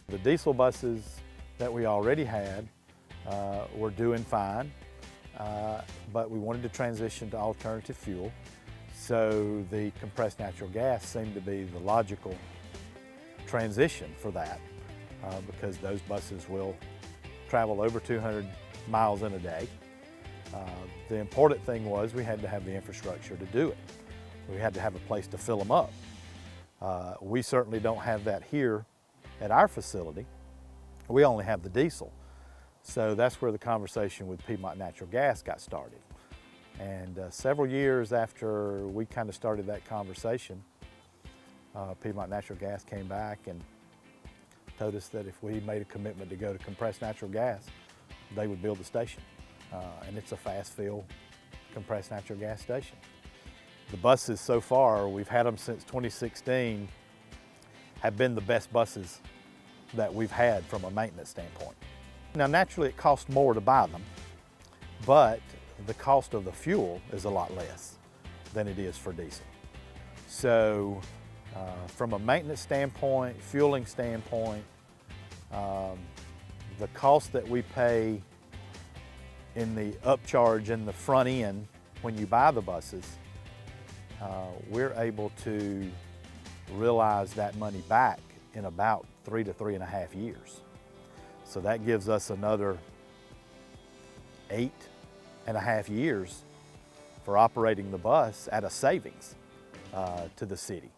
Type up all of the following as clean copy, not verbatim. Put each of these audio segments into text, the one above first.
The diesel buses that we already had were doing fine, but we wanted to transition to alternative fuel. So the compressed natural gas seemed to be the logical transition for that because those buses will travel over 200 miles in a day. The important thing was we had to have the infrastructure to do it. We had to have a place to fill them up. We certainly don't have that here at our facility. We only have the diesel. So that's where the conversation with Piedmont Natural Gas got started. And several years after we kind of started that conversation, Piedmont Natural Gas came back and told us that if we made a commitment to go to compressed natural gas, they would build the station. And it's a fast fill compressed natural gas station. The buses so far, we've had them since 2016, have been the best buses that we've had from a maintenance standpoint. Now naturally it costs more to buy them, but the cost of the fuel is a lot less than it is for diesel. So from a maintenance standpoint, fueling standpoint, the cost that we pay in the upcharge in the front end when you buy the buses, we're able to realize that money back in about 3 to 3.5 years. So that gives us another 8.5 years for operating the bus at a savings to the city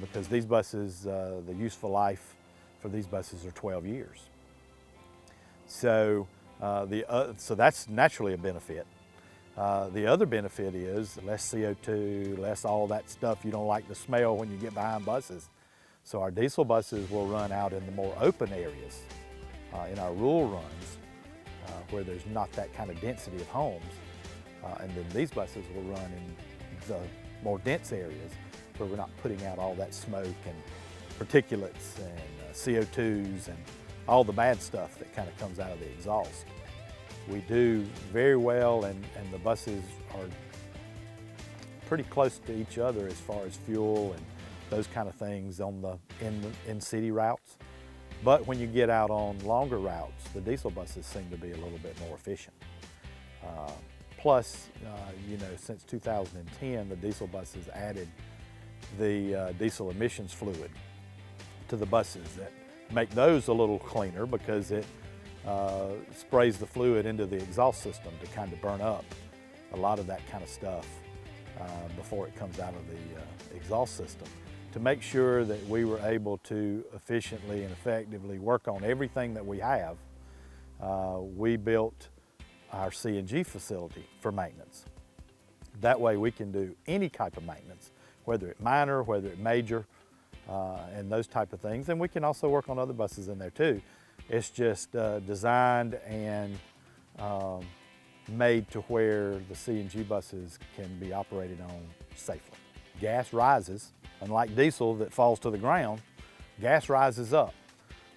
because these buses, the useful life for these buses are 12 years. So, so that's naturally a benefit. The other benefit is less CO2, less all that stuff you don't like to smell when you get behind buses. So our diesel buses will run out in the more open areas, in our rural runs, where there's not that kind of density of homes. And then these buses will run in the more dense areas where we're not putting out all that smoke and particulates and CO2s and all the bad stuff that kind of comes out of the exhaust. We do very well, and the buses are pretty close to each other as far as fuel and those kind of things on the in city routes. But when you get out on longer routes, the diesel buses seem to be a little bit more efficient. Plus, you know, since 2010, the diesel buses added the diesel emissions fluid to the buses that make those a little cleaner because it sprays the fluid into the exhaust system to kind of burn up a lot of that kind of stuff before it comes out of the exhaust system. To make sure that we were able to efficiently and effectively work on everything that we have, we built our CNG facility for maintenance. That way we can do any type of maintenance, whether it minor, whether it major, and those type of things. And we can also work on other buses in there too. It's just designed and made to where the CNG buses can be operated on safely. Gas rises, unlike diesel that falls to the ground, gas rises up.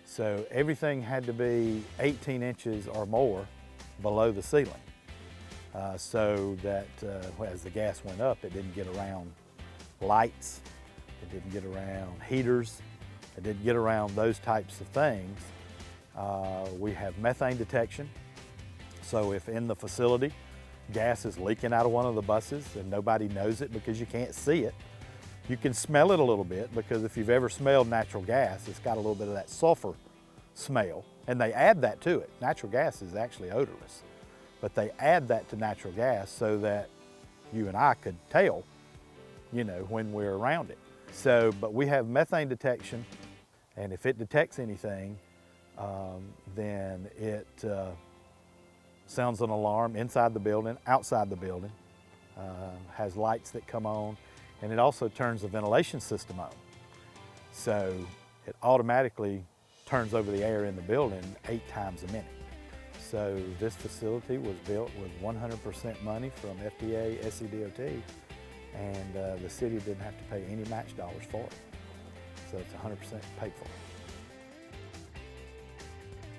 So everything had to be 18 inches or more below the ceiling so that as the gas went up, it didn't get around lights, it didn't get around heaters, it didn't get around those types of things. We have methane detection. So if in the facility, gas is leaking out of one of the buses and nobody knows it because you can't see it, you can smell it a little bit because if you've ever smelled natural gas, it's got a little bit of that sulfur smell, and they add that to it. Natural gas is actually odorless, but they add that to natural gas so that you and I could tell, you know, when we're around it. So, but we have methane detection, and if it detects anything, then it sounds an alarm inside the building, outside the building, has lights that come on, and it also turns the ventilation system on. So it automatically turns over the air in the building 8 times a minute. So this facility was built with 100% money from FDA, SCDOT, and the city didn't have to pay any match dollars for it. So it's 100% paid for.